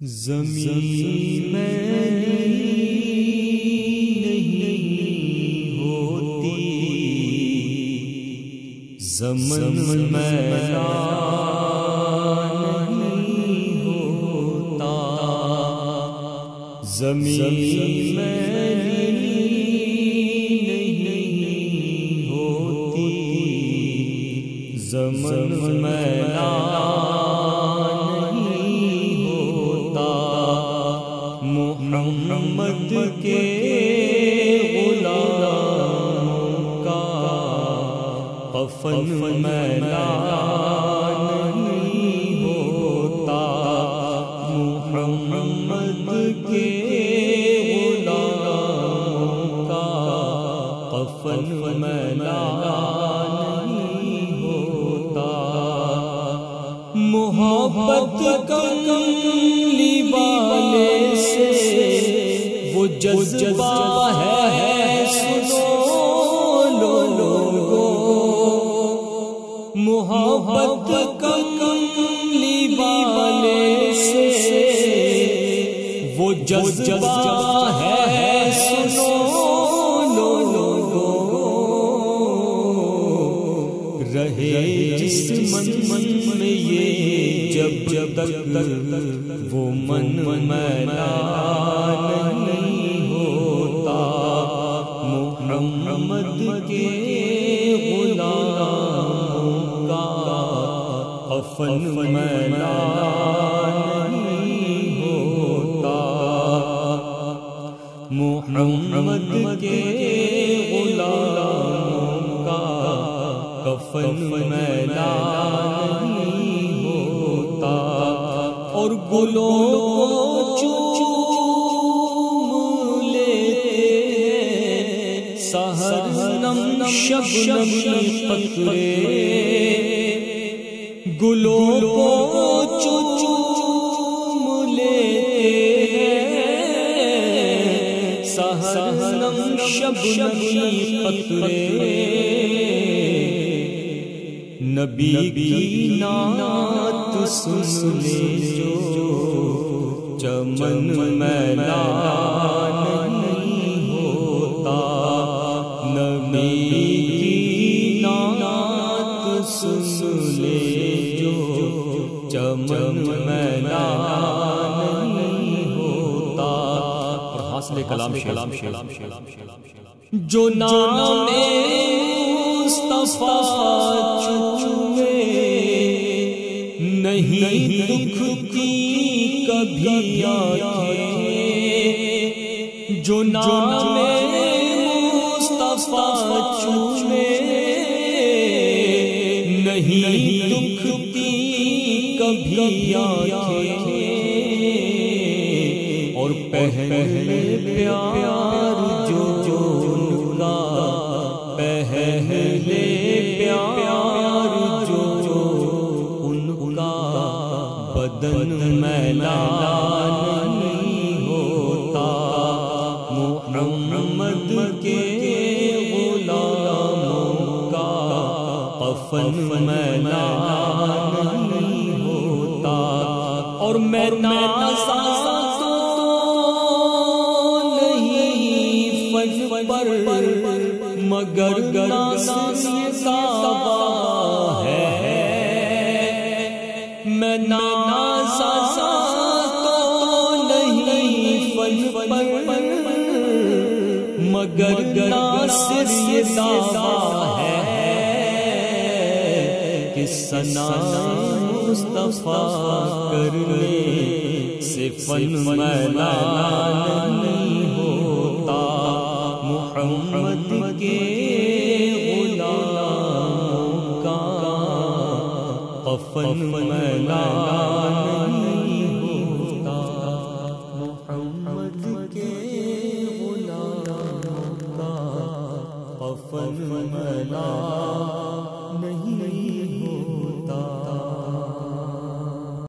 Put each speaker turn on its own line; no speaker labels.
زمین میلی نہیں ہوتی، زمن میلا نہیں ہوتا، زمین میلی نہیں ہوتی، زمن میلا محمد کے غلاموں کا کفن میلا نہیں ہوتا، محمد کے غلاموں کا کفن میلا نہیں ہوتا، محبت کملی والے وہ جذبہ ہے سنو لوگو، محبت کملی والے سے وہ جذبہ ہے سنو لوگو، رہے جس من میں یہ جب تک وہ من میلا نہیں ہوتا، محمد کے غلاموں کا کفن میلا نہیں ہوتا، محمد کے غلاموں کا کفن میلا نہیں ہوتا، اور گلوں کو چوم لیتے سحر نم شبنمی قطرے، گلوں کو چوم لیتے سحر نم شبنمی قطرے، نبی کی نعت سن لے جو چمن میلا نہیں ہوتا، نبی کی نعت سن لے جو چمن میلا نہیں ہوتا، اور حاصل کلام جو نام مصطفیٰ چومے نہیں دکھتی کبھی آنکھیں، جو نام مصطفیٰ چومے نہیں دکھتی کبھی آنکھیں، اور پہلے پیار جو ان کا پہلے پیار جو ان کا بدن میلا نہیں ہوتا، محمد کے غلاموں کا کفن میلا نہیں ہوتا، اور میں نازا مگر ناسا ہے، میں نازا تو نہیں فن پر مگر ناسا ہے، کہ ثنا مصطفیٰ کرنے سے فن میلا نہیں ہوتا، محمد کے غلاموں کا کفن میلا نہیں ہوتا، محمد کے غلاموں کا کفن میلا